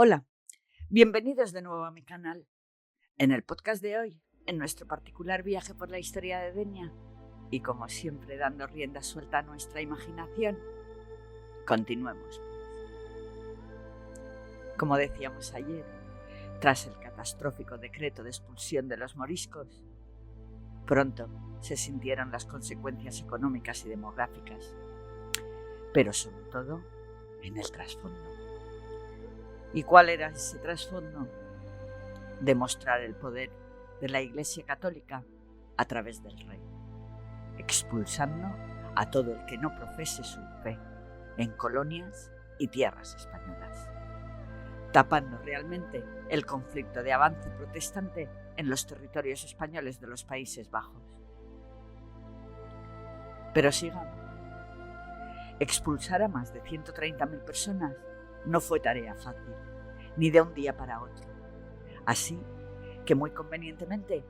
Hola, bienvenidos de nuevo a mi canal. En el podcast de hoy, en nuestro particular viaje por la historia de Denia, y como siempre dando rienda suelta a nuestra imaginación, continuemos. Como decíamos ayer, tras el catastrófico decreto de expulsión de los moriscos, pronto se sintieron las consecuencias económicas y demográficas, pero sobre todo en el trasfondo. ¿Y cuál era ese trasfondo? Demostrar el poder de la Iglesia Católica a través del rey, expulsando a todo el que no profese su fe en colonias y tierras españolas, tapando realmente el conflicto de avance protestante en los territorios españoles de los Países Bajos. Pero sigamos. Expulsar a más de 130.000 personas no fue tarea fácil, ni de un día para otro. Así que muy convenientemente,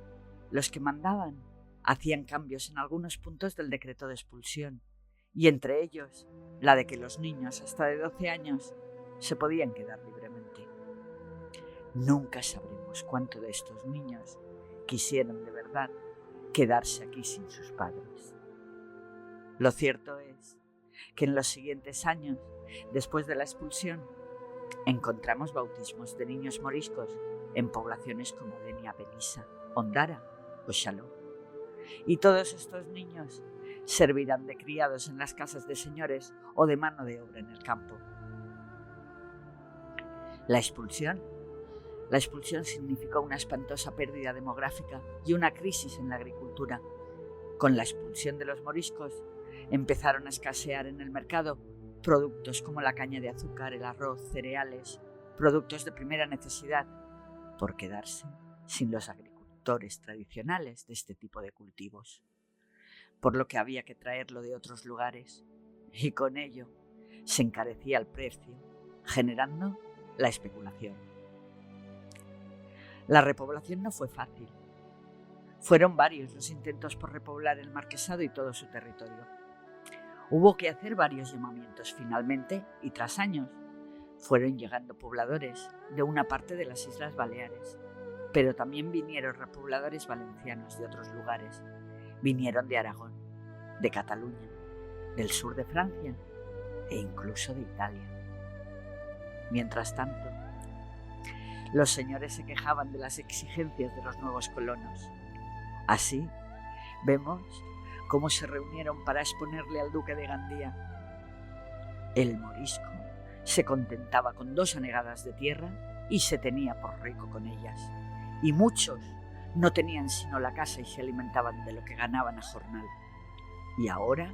los que mandaban hacían cambios en algunos puntos del decreto de expulsión, y entre ellos la de que los niños hasta de 12 años se podían quedar libremente. Nunca sabremos cuánto de estos niños quisieron de verdad quedarse aquí sin sus padres. Lo cierto es que en los siguientes años, después de la expulsión, encontramos bautismos de niños moriscos en poblaciones como Denia, Benissa, Ondara o Xaló. Y todos estos niños servirán de criados en las casas de señores o de mano de obra en el campo. La expulsión significó una espantosa pérdida demográfica y una crisis en la agricultura. Con la expulsión de los moriscos, empezaron a escasear en el mercado productos como la caña de azúcar, el arroz, cereales, productos de primera necesidad, por quedarse sin los agricultores tradicionales de este tipo de cultivos, por lo que había que traerlo de otros lugares, y con ello se encarecía el precio, generando la especulación. La repoblación no fue fácil. Fueron varios los intentos por repoblar el marquesado y todo su territorio. Hubo que hacer varios llamamientos finalmente, y tras años, fueron llegando pobladores de una parte de las Islas Baleares, pero también vinieron repobladores valencianos de otros lugares. Vinieron de Aragón, de Cataluña, del sur de Francia e incluso de Italia. Mientras tanto, los señores se quejaban de las exigencias de los nuevos colonos. Así, vemos cómo se reunieron para exponerle al duque de Gandía. El morisco se contentaba con 2 hanegadas de tierra y se tenía por rico con ellas. Y muchos no tenían sino la casa y se alimentaban de lo que ganaban a jornal. Y ahora,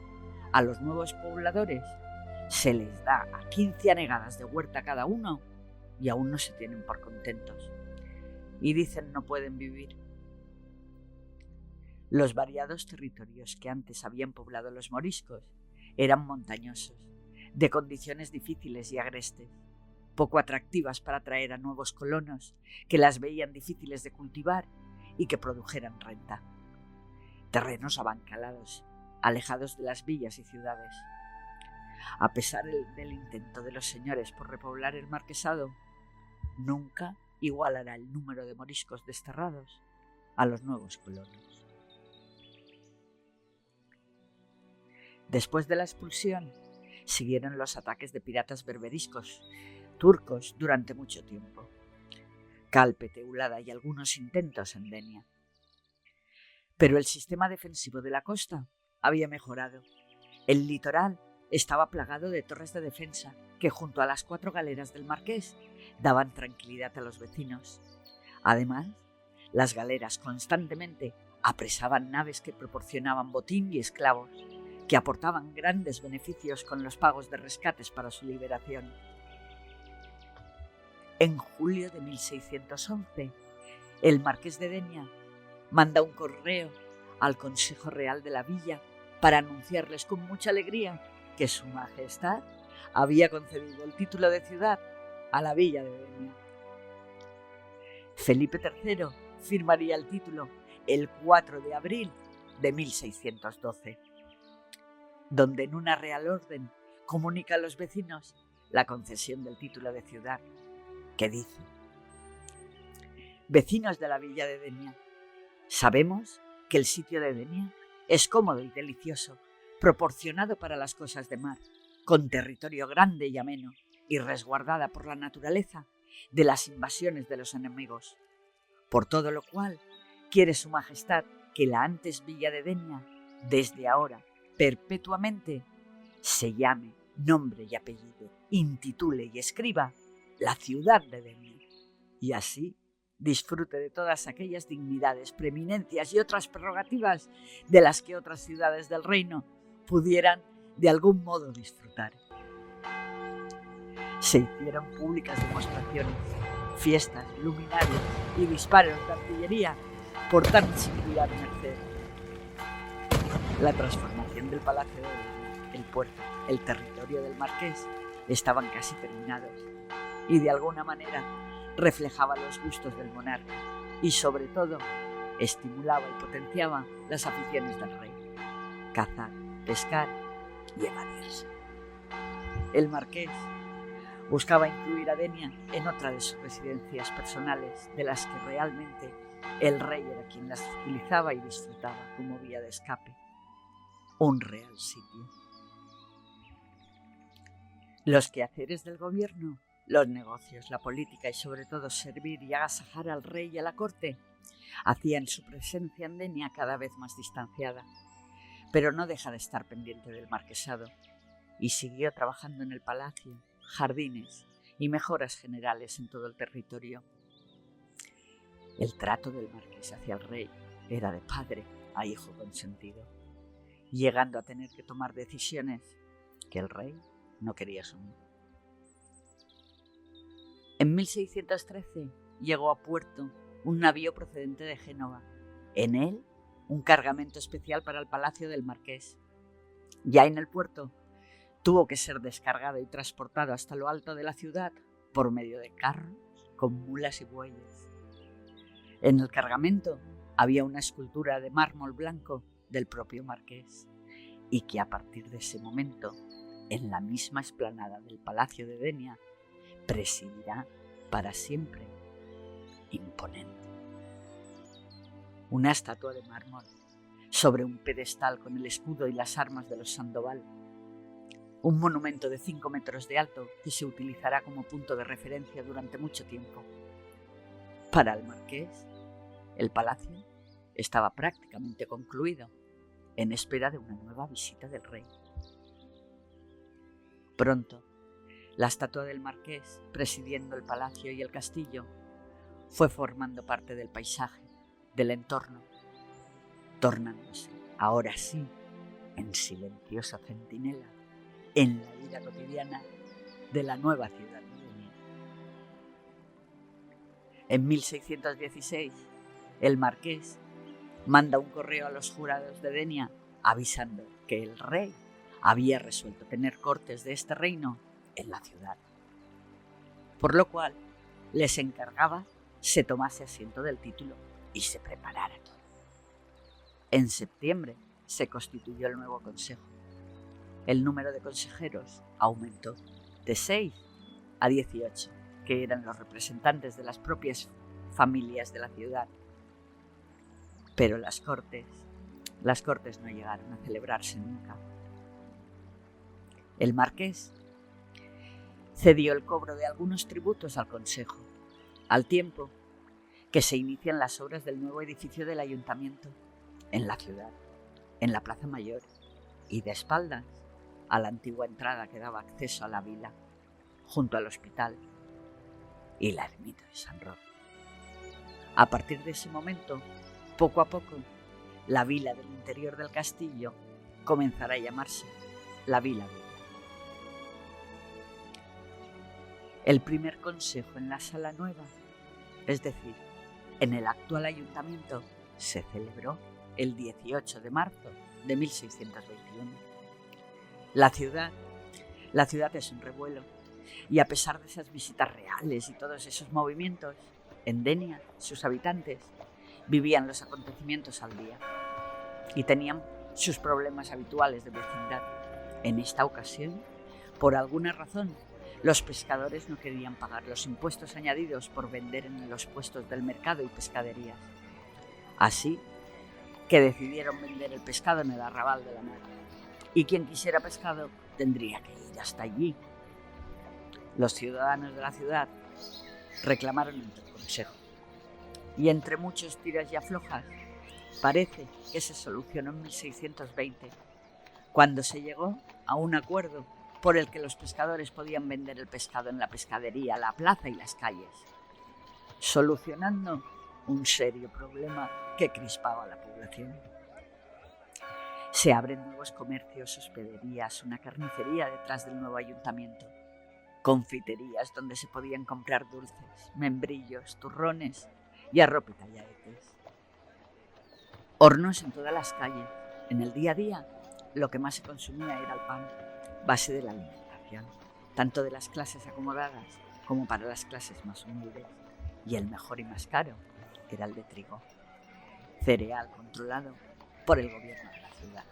a los nuevos pobladores se les da a 15 hanegadas de huerta cada uno y aún no se tienen por contentos. Y dicen no pueden vivir. Los variados territorios que antes habían poblado los moriscos eran montañosos, de condiciones difíciles y agrestes, poco atractivas para atraer a nuevos colonos que las veían difíciles de cultivar y que produjeran renta. Terrenos abancalados, alejados de las villas y ciudades. A pesar del intento de los señores por repoblar el marquesado, nunca igualará el número de moriscos desterrados a los nuevos colonos. Después de la expulsión, siguieron los ataques de piratas berberiscos, turcos, durante mucho tiempo. Calpe, Teulada y algunos intentos en Denia. Pero el sistema defensivo de la costa había mejorado. El litoral estaba plagado de torres de defensa que, junto a las 4 galeras del marqués, daban tranquilidad a los vecinos. Además, las galeras constantemente apresaban naves que proporcionaban botín y esclavos, que aportaban grandes beneficios con los pagos de rescates para su liberación. En julio de 1611, el marqués de Denia manda un correo al Consejo Real de la Villa para anunciarles con mucha alegría que su majestad había concedido el título de ciudad a la villa de Denia. Felipe III firmaría el título el 4 de abril de 1612. Donde en una real orden comunica a los vecinos la concesión del título de ciudad. que dice: vecinos de la villa de Denia, sabemos que el sitio de Denia es cómodo y delicioso, proporcionado para las cosas de mar, con territorio grande y ameno, y resguardada por la naturaleza de las invasiones de los enemigos. Por todo lo cual, quiere su majestad que la antes villa de Denia, desde ahora, perpetuamente, se llame, nombre y apellido, intitule y escriba la ciudad de Denia, y así disfrute de todas aquellas dignidades, preeminencias y otras prerrogativas de las que otras ciudades del reino pudieran de algún modo disfrutar. Se hicieron públicas demostraciones, fiestas, luminarias y disparos de artillería por tan singular merced. La transformación del palacio de Denia, el puerto, el territorio del marqués estaban casi terminados y de alguna manera reflejaba los gustos del monarca y sobre todo estimulaba y potenciaba las aficiones del rey: cazar, pescar y evadirse. El marqués buscaba incluir a Denia en otra de sus residencias personales, de las que realmente el rey era quien las utilizaba y disfrutaba como vía de escape. Un real sitio. Los quehaceres del gobierno, los negocios, la política y sobre todo servir y agasajar al rey y a la corte hacían su presencia en Denia cada vez más distanciada, pero no deja de estar pendiente del marquesado y siguió trabajando en el palacio, jardines y mejoras generales en todo el territorio. El trato del marqués hacia el rey era de padre a hijo consentido, llegando a tener que tomar decisiones que el rey no quería asumir. En 1613 llegó a puerto un navío procedente de Génova. En él, un cargamento especial para el palacio del marqués. Ya en el puerto, tuvo que ser descargado y transportado hasta lo alto de la ciudad por medio de carros con mulas y bueyes. En el cargamento había una escultura de mármol blanco del propio marqués, y que a partir de ese momento, en la misma explanada del Palacio de Denia, presidirá para siempre, imponente. Una estatua de mármol sobre un pedestal con el escudo y las armas de los Sandoval. Un monumento de 5 metros de alto que se utilizará como punto de referencia durante mucho tiempo. Para el marqués, el palacio estaba prácticamente concluido, en espera de una nueva visita del rey. Pronto, la estatua del marqués, presidiendo el palacio y el castillo, fue formando parte del paisaje, del entorno, tornándose, ahora sí, en silenciosa centinela en la vida cotidiana de la nueva ciudad de Denia. En 1616, el marqués manda un correo a los jurados de Denia avisando que el rey había resuelto tener cortes de este reino en la ciudad, por lo cual les encargaba se tomase asiento del título y se preparara todo. En septiembre se constituyó el nuevo consejo. El número de consejeros aumentó de 6 a 18, que eran los representantes de las propias familias de la ciudad. Pero las cortes no llegaron a celebrarse nunca. El marqués cedió el cobro de algunos tributos al consejo, al tiempo que se inician las obras del nuevo edificio del ayuntamiento en la ciudad, en la Plaza Mayor y de espaldas a la antigua entrada que daba acceso a la vila, junto al hospital y la ermita de San Roque. A partir de ese momento, poco a poco, la vila del interior del castillo comenzará a llamarse la Vila Villa. El primer consejo en la Sala Nueva, es decir, en el actual ayuntamiento, se celebró el 18 de marzo de 1621. La ciudad es un revuelo, y a pesar de esas visitas reales y todos esos movimientos, en Denia sus habitantes vivían los acontecimientos al día y tenían sus problemas habituales de vecindad. En esta ocasión, por alguna razón, Los pescadores no querían pagar los impuestos añadidos por vender en los puestos del mercado y pescaderías. Así que decidieron vender el pescado en el arrabal de la mar. Y quien quisiera pescado tendría que ir hasta allí. Los ciudadanos de la ciudad reclamaron ante el consejo. Y entre muchos tiras y aflojas, parece que se solucionó en 1620, cuando se llegó a un acuerdo por el que los pescadores podían vender el pescado en la pescadería, la plaza y las calles, solucionando un serio problema que crispaba a la población. Se abren nuevos comercios, hospederías, una carnicería detrás del nuevo ayuntamiento, confiterías donde se podían comprar dulces, membrillos, turrones y arroz y callaetes. Hornos en todas las calles. En el día a día, lo que más se consumía era el pan, base de la alimentación, tanto de las clases acomodadas como para las clases más humildes. Y el mejor y más caro era el de trigo, cereal controlado por el gobierno de la ciudad.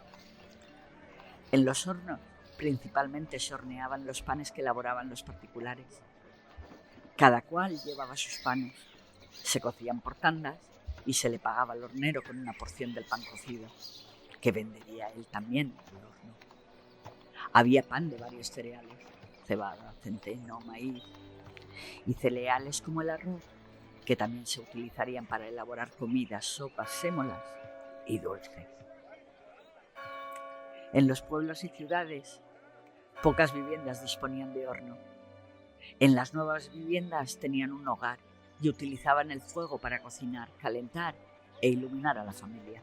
En los hornos principalmente se horneaban los panes que elaboraban los particulares. Cada cual llevaba sus panes, se cocían por tandas y se le pagaba al hornero con una porción del pan cocido, que vendería él también al horno. Había pan de varios cereales, cebada, centeno, maíz, y cereales como el arroz, que también se utilizarían para elaborar comidas, sopas, sémolas y dulces. En los pueblos y ciudades, pocas viviendas disponían de horno. En las nuevas viviendas tenían un hogar y utilizaban el fuego para cocinar, calentar e iluminar a la familia.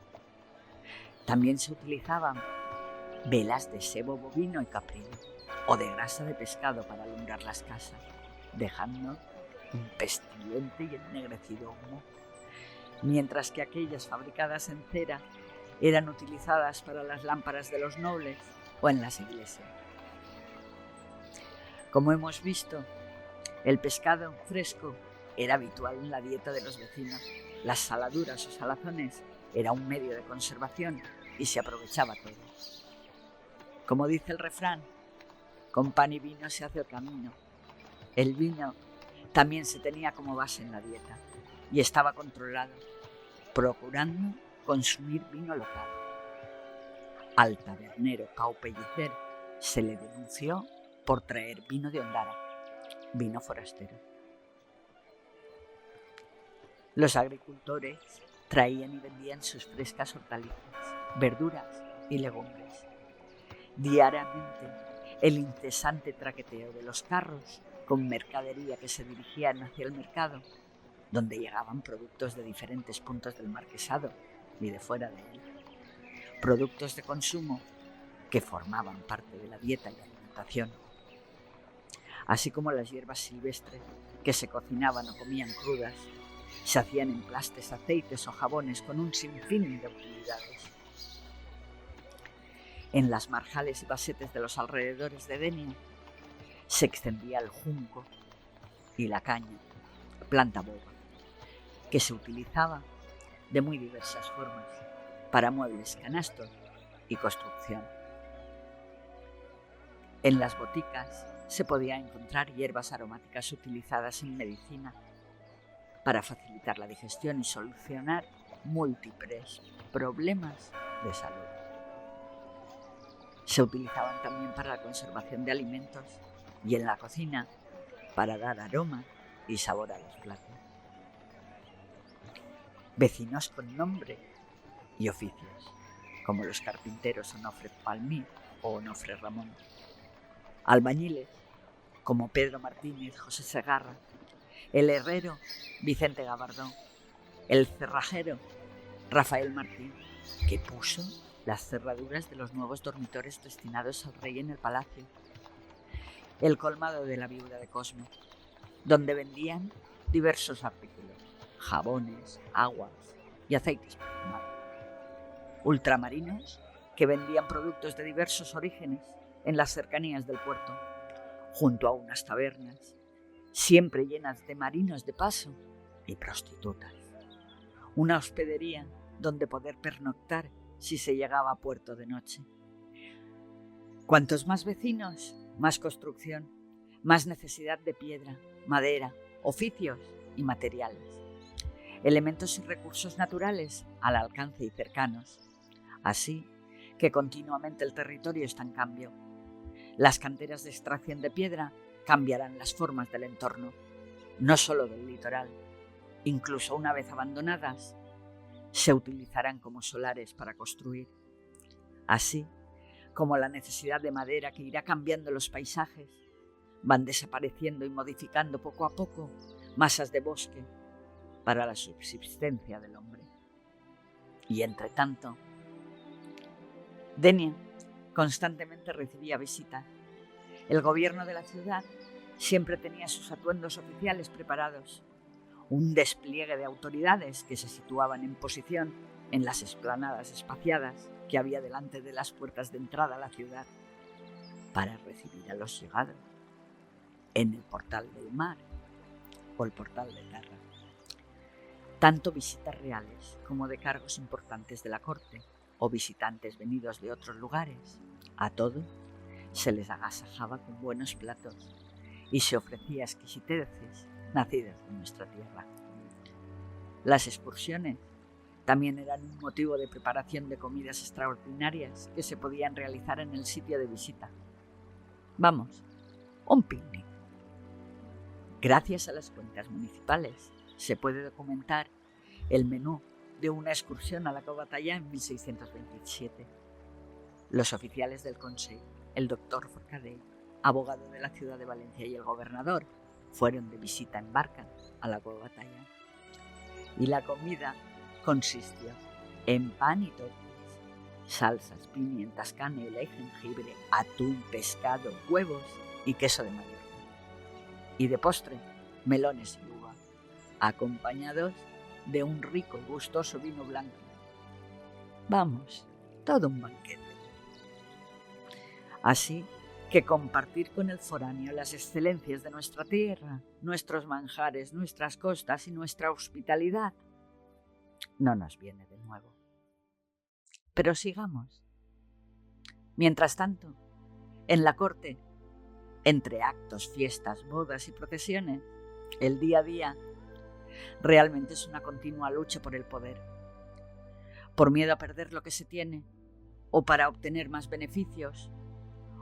También se utilizaban velas de sebo bovino y caprino o de grasa de pescado para alumbrar las casas, dejando un pestilente y ennegrecido humo, mientras que aquellas fabricadas en cera eran utilizadas para las lámparas de los nobles o en las iglesias. Como hemos visto, el pescado fresco era habitual en la dieta de los vecinos. Las saladuras o salazones era un medio de conservación y se aprovechaba todo. Como dice el refrán, con pan y vino se hace el camino. El vino también se tenía como base en la dieta y estaba controlado, procurando consumir vino local. Al tabernero Cao Pellicer se le denunció por traer vino de Ondara, vino forastero. Los agricultores traían y vendían sus frescas hortalizas, verduras y legumbres. Diariamente, el incesante traqueteo de los carros con mercadería que se dirigían hacia el mercado, donde llegaban productos de diferentes puntos del marquesado y de fuera de él. Productos de consumo que formaban parte de la dieta y alimentación, así como las hierbas silvestres que se cocinaban o comían crudas, se hacían emplastes, aceites o jabones con un sinfín de utilidades. En las marjales y pasetes de los alrededores de Denia se extendía el junco y la caña, planta boba, que se utilizaba de muy diversas formas para muebles, canastos y construcción. En las boticas se podía encontrar hierbas aromáticas utilizadas en medicina para facilitar la digestión y solucionar múltiples problemas de salud. Se utilizaban también para la conservación de alimentos y en la cocina para dar aroma y sabor a los platos. Vecinos con nombre y oficios, como los carpinteros Onofre Palmí o Onofre Ramón. Albañiles, como Pedro Martínez, José Segarra. El herrero, Vicente Gabardón. El cerrajero, Rafael Martín, que puso las cerraduras de los nuevos dormitorios destinados al rey en el palacio. El colmado de la viuda de Cosme, donde vendían diversos artículos, jabones, aguas y aceites perfumados. Ultramarinos, que vendían productos de diversos orígenes en las cercanías del puerto, junto a unas tabernas, siempre llenas de marinos de paso y prostitutas. Una hospedería donde poder pernoctar si se llegaba a puerto de noche. Cuantos más vecinos, más construcción, más necesidad de piedra, madera, oficios y materiales, elementos y recursos naturales al alcance y cercanos. Así que continuamente el territorio está en cambio. Las canteras de extracción de piedra cambiarán las formas del entorno, no solo del litoral. Incluso una vez abandonadas, se utilizarán como solares para construir. Así como la necesidad de madera que irá cambiando los paisajes, van desapareciendo y modificando poco a poco masas de bosque para la subsistencia del hombre. Y entre tanto, Denia constantemente recibía visitas. El gobierno de la ciudad siempre tenía sus atuendos oficiales preparados, un despliegue de autoridades que se situaban en posición en las explanadas espaciadas que había delante de las puertas de entrada a la ciudad para recibir a los llegados en el portal del mar o el portal de tierra. Tanto visitas reales como de cargos importantes de la corte o visitantes venidos de otros lugares, a todos se les agasajaba con buenos platos y se ofrecía exquisiteces nacidas de nuestra tierra. Las excursiones también eran un motivo de preparación de comidas extraordinarias que se podían realizar en el sitio de visita. Vamos, un picnic. Gracias a las cuentas municipales se puede documentar el menú de una excursión a la Cova Tallà en 1627. Los oficiales del Consejo, el doctor Forcadell, abogado de la ciudad de Valencia, y el gobernador fueron de visita en barca a la Cova Tallà. Y la comida consistió en pan y tortas, salsas, pimientas, canela y jengibre, atún, pescado, huevos y queso de Mallorca. Y de postre, melones y uva, acompañados de un rico y gustoso vino blanco. Vamos, todo un banquete. Así que compartir con el foráneo las excelencias de nuestra tierra, nuestros manjares, nuestras costas y nuestra hospitalidad, no nos viene de nuevo. Pero sigamos. Mientras tanto, en la corte, entre actos, fiestas, bodas y procesiones, el día a día realmente es una continua lucha por el poder, por miedo a perder lo que se tiene, o para obtener más beneficios,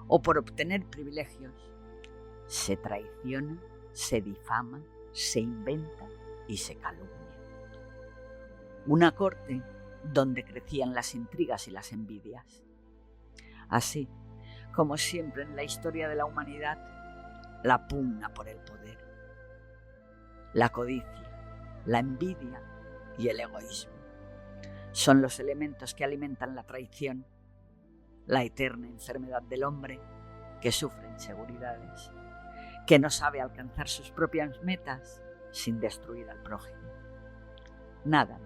o por obtener privilegios. Se traiciona, se difama, se inventa y se calumnia. Una corte donde crecían las intrigas y las envidias. Así como siempre en la historia de la humanidad, la pugna por el poder, la codicia, la envidia y el egoísmo son los elementos que alimentan la traición, la eterna enfermedad del hombre que sufre inseguridades, que no sabe alcanzar sus propias metas sin destruir al prójimo. Nada.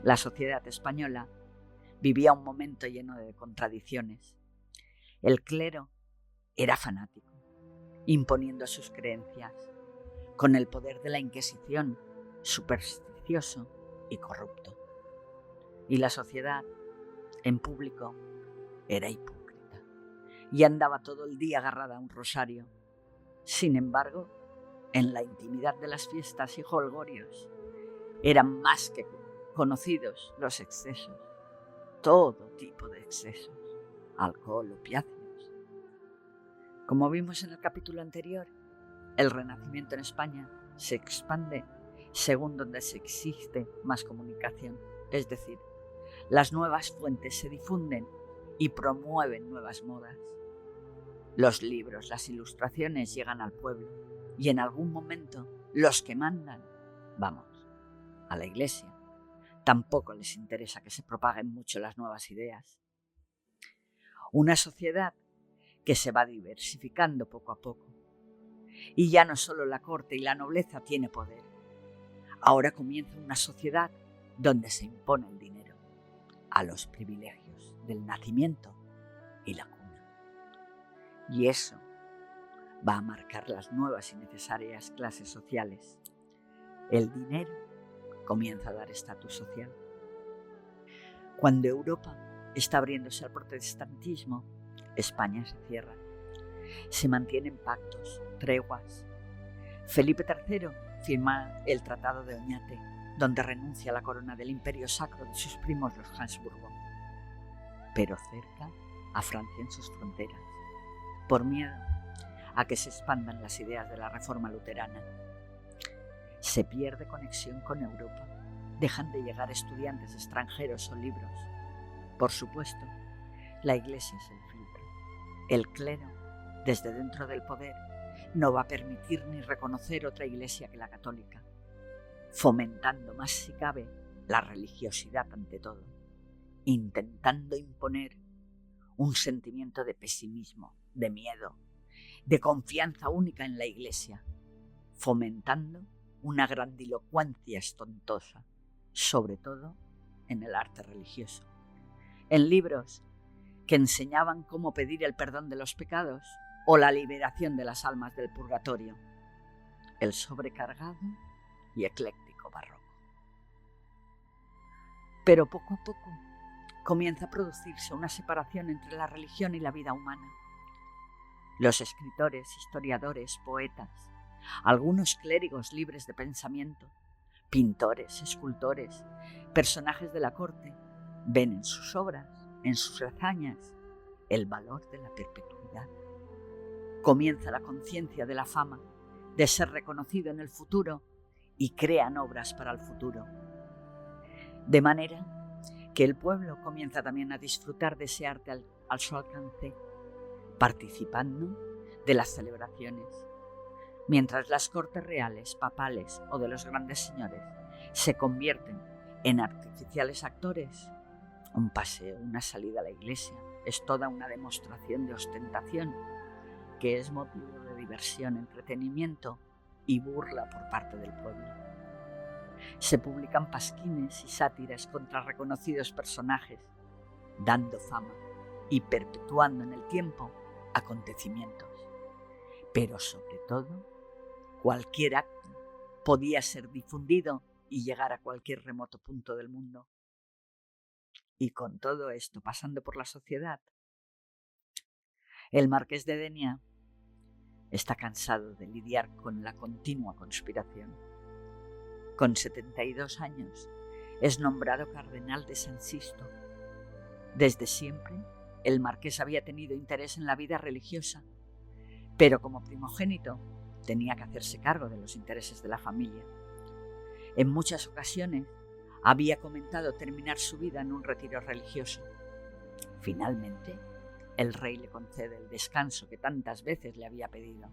La sociedad española vivía un momento lleno de contradicciones. El clero era fanático, imponiendo sus creencias, con el poder de la Inquisición, supersticioso y corrupto. Y la sociedad, en público, era hipócrita y andaba todo el día agarrada a un rosario. Sin embargo, en la intimidad de las fiestas y jolgorios eran más que conocidos los excesos, todo tipo de excesos, alcohol, opiáceos. Como vimos en el capítulo anterior, el Renacimiento en España se expande según donde se existe más comunicación, es decir, las nuevas fuentes se difunden y promueven nuevas modas. Los libros, las ilustraciones llegan al pueblo y en algún momento los que mandan, vamos, a la iglesia, tampoco les interesa que se propaguen mucho las nuevas ideas. Una sociedad que se va diversificando poco a poco. Y ya no solo la corte y la nobleza tiene poder. Ahora comienza una sociedad donde se impone el dinero a los privilegios del nacimiento y la cuna. Y eso va a marcar las nuevas y necesarias clases sociales. El dinero comienza a dar estatus social. Cuando Europa está abriéndose al protestantismo, España se cierra. Se mantienen pactos, treguas. Felipe III firma el Tratado de Oñate, donde renuncia a la corona del imperio sacro de sus primos los Habsburgo, pero cerca a Francia en sus fronteras, por miedo a que se expandan las ideas de la reforma luterana. Se pierde conexión con Europa, dejan de llegar estudiantes extranjeros o libros. Por supuesto, la Iglesia es el filtro. El clero, desde dentro del poder, no va a permitir ni reconocer otra iglesia que la católica, fomentando más si cabe la religiosidad ante todo, intentando imponer un sentimiento de pesimismo, de miedo, de confianza única en la iglesia, fomentando una grandilocuencia estontosa, sobre todo en el arte religioso, en libros que enseñaban cómo pedir el perdón de los pecados o la liberación de las almas del purgatorio. El sobrecargado y ecléctico barroco. Pero poco a poco comienza a producirse una separación entre la religión y la vida humana. Los escritores, historiadores, poetas, algunos clérigos libres de pensamiento, pintores, escultores, personajes de la corte, ven en sus obras, en sus hazañas, el valor de la perpetuidad. Comienza la conciencia de la fama, de ser reconocido en el futuro, y crean obras para el futuro. De manera que el pueblo comienza también a disfrutar de ese arte a su alcance, participando de las celebraciones, mientras las cortes reales, papales o de los grandes señores se convierten en artificiales actores. Un paseo, una salida a la iglesia, es toda una demostración de ostentación, que es motivo de diversión, entretenimiento y burla por parte del pueblo. Se publican pasquines y sátiras contra reconocidos personajes, dando fama y perpetuando en el tiempo acontecimientos. Pero sobre todo, cualquier acto podía ser difundido y llegar a cualquier remoto punto del mundo. Y con todo esto pasando por la sociedad, el marqués de Denia está cansado de lidiar con la continua conspiración. Con 72 años es nombrado cardenal de San Sisto. Desde siempre, el marqués había tenido interés en la vida religiosa, pero como primogénito tenía que hacerse cargo de los intereses de la familia. En muchas ocasiones había comentado terminar su vida en un retiro religioso. Finalmente, el rey le concede el descanso que tantas veces le había pedido,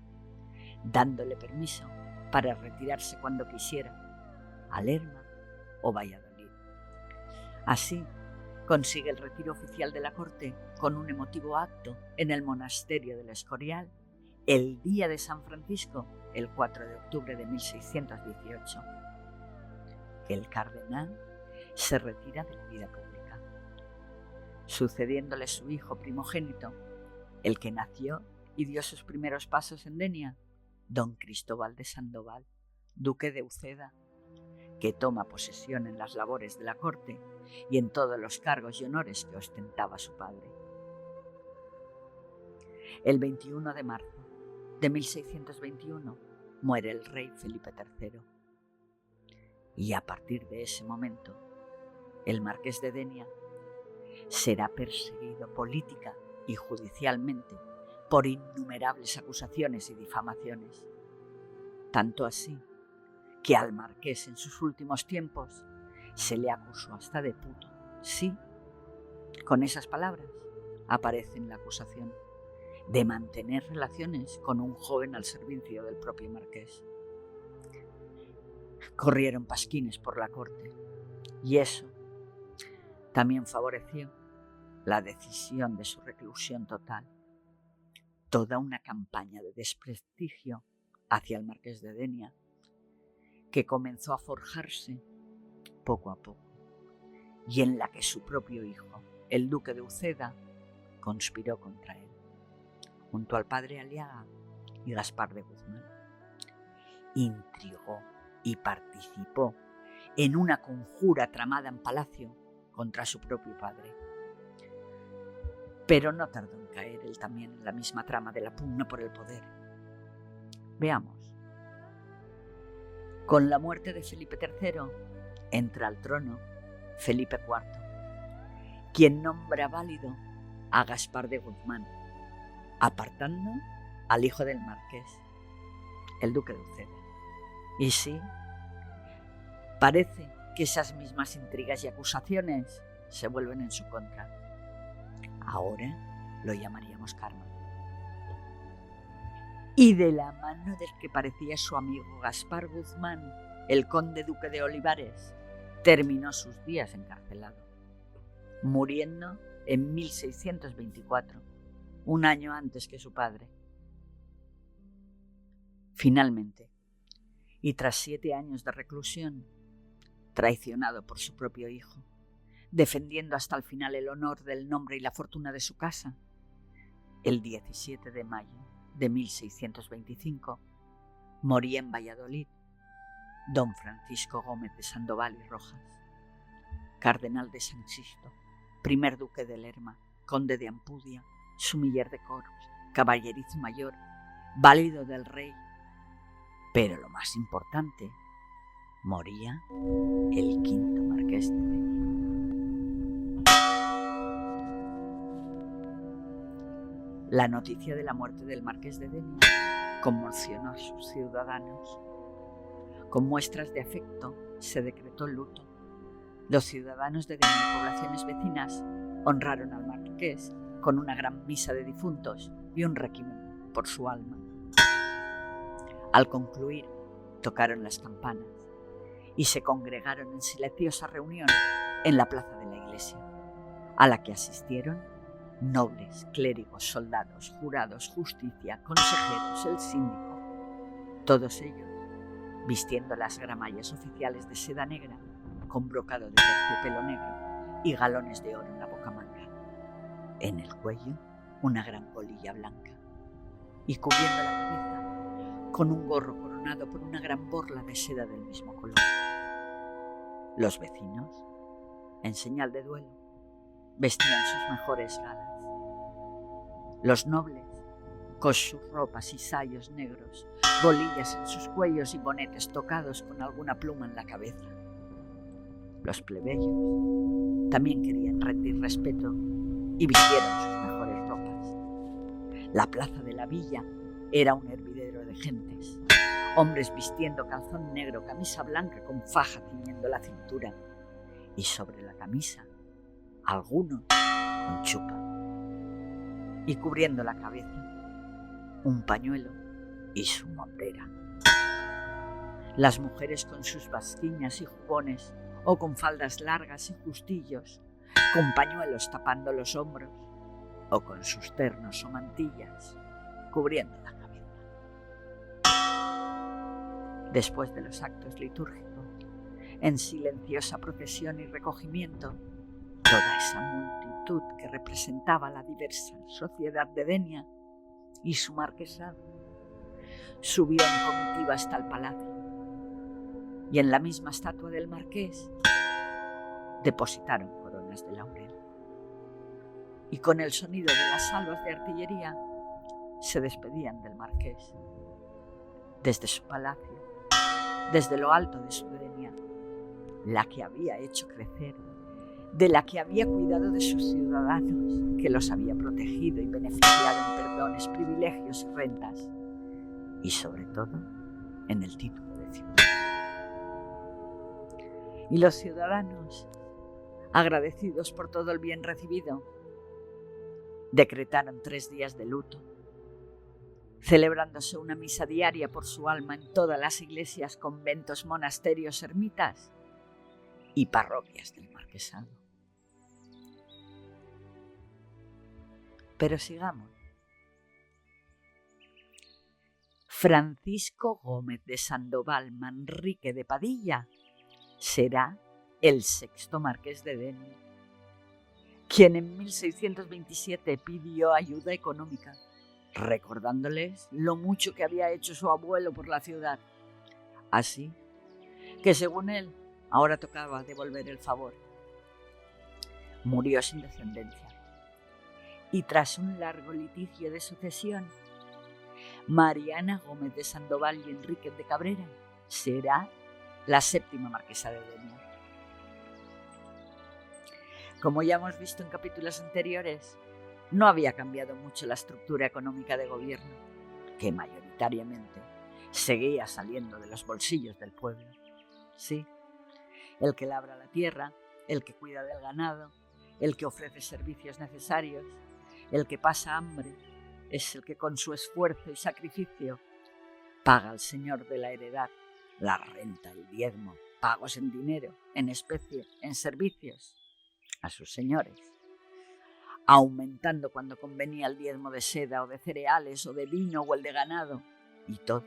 dándole permiso para retirarse cuando quisiera, a Lerma o Valladolid. Así, consigue el retiro oficial de la corte con un emotivo acto en el monasterio del Escorial el día de San Francisco, el 4 de octubre de 1618. El cardenal se retira de la vida pública, sucediéndole su hijo primogénito, el que nació y dio sus primeros pasos en Denia, don Cristóbal de Sandoval, duque de Uceda, que toma posesión en las labores de la corte y en todos los cargos y honores que ostentaba su padre. El 21 de marzo de 1621 muere el rey Felipe III. Y a partir de ese momento, el marqués de Denia será perseguido política y judicialmente por innumerables acusaciones y difamaciones. Tanto así que al marqués en sus últimos tiempos se le acusó hasta de puto. Sí, con esas palabras aparece en la acusación de mantener relaciones con un joven al servicio del propio marqués. Corrieron pasquines por la corte y eso también favoreció la decisión de su reclusión total. Toda una campaña de desprestigio hacia el marqués de Denia que comenzó a forjarse poco a poco y en la que su propio hijo, el duque de Uceda, conspiró contra él, junto al padre Aliaga y Gaspar de Guzmán. Intrigó y participó en una conjura tramada en palacio contra su propio padre. Pero no tardó en caer él también en la misma trama de la pugna por el poder. Veamos. Con la muerte de Felipe III, entra al trono Felipe IV, quien nombra válido a Gaspar de Guzmán, apartando al hijo del marqués, el duque de Uceda. Y sí, parece que esas mismas intrigas y acusaciones se vuelven en su contra. Ahora lo llamaríamos karma. Y de la mano del que parecía su amigo Gaspar Guzmán, el conde duque de Olivares, terminó sus días encarcelado, muriendo en 1624, un año antes que su padre. Finalmente, y tras 7 años de reclusión, traicionado por su propio hijo, defendiendo hasta el final el honor del nombre y la fortuna de su casa, el 17 de mayo de 1625, moría en Valladolid don Francisco Gómez de Sandoval y Rojas, cardenal de San Sisto, primer duque de Lerma, conde de Ampudia, sumiller de Corps, caballerizo mayor, válido del rey. Pero lo más importante, moría el quinto marqués de Denia. La noticia de la muerte del marqués de Denia conmocionó a sus ciudadanos. Con muestras de afecto se decretó luto. Los ciudadanos de Denia y poblaciones vecinas honraron al marqués con una gran misa de difuntos y un requiem por su alma. Al concluir, tocaron las campanas y se congregaron en silenciosa reunión en la plaza de la iglesia, a la que asistieron nobles, clérigos, soldados, jurados, justicia, consejeros, el síndico, todos ellos vistiendo las gramallas oficiales de seda negra con brocado de terciopelo negro y galones de oro en la bocamanga. En el cuello, una gran bolilla blanca y cubriendo la cabeza con un gorro coronado por una gran borla de seda del mismo color. Los vecinos, en señal de duelo, vestían sus mejores galas. Los nobles, con sus ropas y sayos negros, bolillas en sus cuellos y bonetes tocados con alguna pluma en la cabeza. Los plebeyos también querían rendir respeto y vistieron sus mejores ropas. La plaza de la villa era un hervidero de gentes, hombres vistiendo calzón negro, camisa blanca con faja ciñendo la cintura y sobre la camisa algunos con chupa y cubriendo la cabeza un pañuelo y su montera. Las mujeres con sus basquiñas y jubones o con faldas largas y justillos, con pañuelos tapando los hombros o con sus ternos o mantillas cubriendo la cabeza. Después de los actos litúrgicos, en silenciosa procesión y recogimiento, toda esa multitud que representaba la diversa sociedad de Denia y su marquesado subió en comitiva hasta el palacio y en la misma estatua del marqués depositaron coronas de laurel. Y con el sonido de las salvas de artillería se despedían del marqués. Desde su palacio, desde lo alto de su Denia, la que había hecho crecer, de la que había cuidado de sus ciudadanos, que los había protegido y beneficiado en perdones, privilegios y rentas, y sobre todo en el título de ciudad. Y los ciudadanos, agradecidos por todo el bien recibido, decretaron 3 días de luto, celebrándose una misa diaria por su alma en todas las iglesias, conventos, monasterios, ermitas y parroquias del marquesado. Pero sigamos. Francisco Gómez de Sandoval Manrique de Padilla será el 6º marqués de Denia, quien en 1627 pidió ayuda económica, recordándoles lo mucho que había hecho su abuelo por la ciudad. Así que, según él, ahora tocaba devolver el favor. Murió sin descendencia y tras un largo litigio de sucesión, Mariana Gómez de Sandoval y Enríquez de Cabrera será la séptima marquesa de Denia. Como ya hemos visto en capítulos anteriores, no había cambiado mucho la estructura económica de gobierno, que mayoritariamente seguía saliendo de los bolsillos del pueblo. Sí, el que labra la tierra, el que cuida del ganado, el que ofrece servicios necesarios, el que pasa hambre, es el que con su esfuerzo y sacrificio paga al señor de la heredad la renta, el diezmo, pagos en dinero, en especie, en servicios a sus señores, aumentando cuando convenía el diezmo de seda o de cereales o de vino o el de ganado, y todo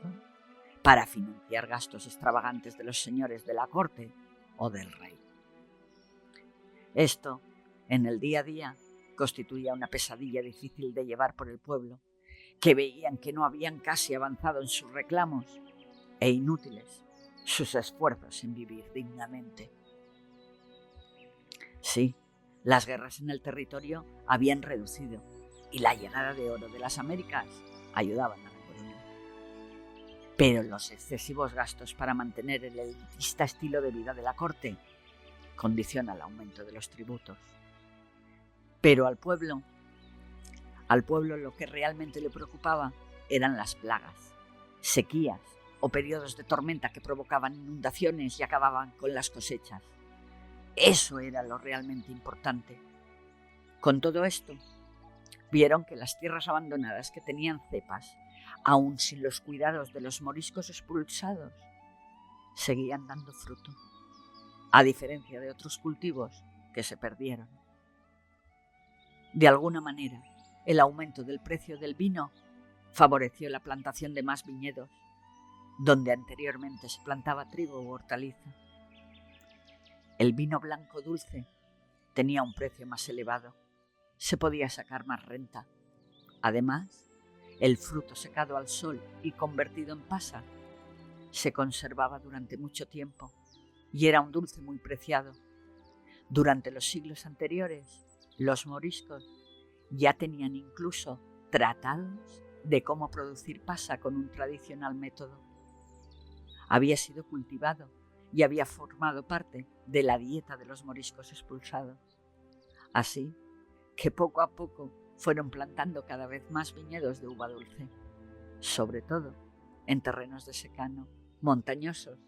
para financiar gastos extravagantes de los señores de la corte o del rey. Esto, en el día a día, constituía una pesadilla difícil de llevar por el pueblo, que veían que no habían casi avanzado en sus reclamos e inútiles sus esfuerzos en vivir dignamente. Sí, las guerras en el territorio habían reducido y la llegada de oro de las Américas ayudaban a la corona. Pero los excesivos gastos para mantener el elitista estilo de vida de la corte condicionan el aumento de los tributos. Pero al pueblo lo que realmente le preocupaba eran las plagas, sequías o periodos de tormenta que provocaban inundaciones y acababan con las cosechas. Eso era lo realmente importante. Con todo esto, vieron que las tierras abandonadas que tenían cepas, aun sin los cuidados de los moriscos expulsados, seguían dando fruto, a diferencia de otros cultivos que se perdieron. De alguna manera, el aumento del precio del vino favoreció la plantación de más viñedos, donde anteriormente se plantaba trigo u hortaliza. El vino blanco dulce tenía un precio más elevado, se podía sacar más renta. Además, el fruto secado al sol y convertido en pasa se conservaba durante mucho tiempo y era un dulce muy preciado. Durante los siglos anteriores, los moriscos ya tenían incluso tratados de cómo producir pasa con un tradicional método. Había sido cultivado y había formado parte de la dieta de los moriscos expulsados. Así que poco a poco fueron plantando cada vez más viñedos de uva dulce, sobre todo en terrenos de secano, montañosos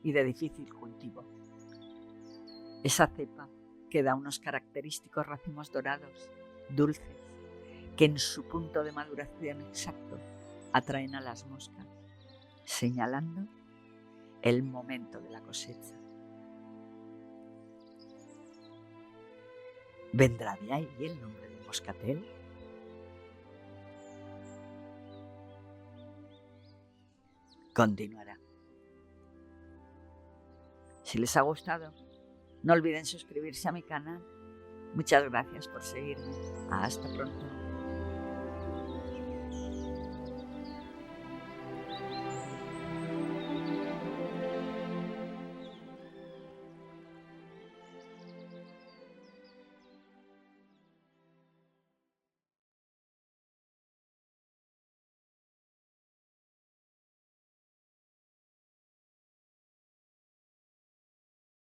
y de difícil cultivo. Esa cepa que da unos característicos racimos dorados, dulces, que en su punto de maduración exacto atraen a las moscas, señalando el momento de la cosecha. ¿Vendrá de ahí el nombre de moscatel? Continuará. Si les ha gustado, no olviden suscribirse a mi canal. Muchas gracias por seguirme. Hasta pronto.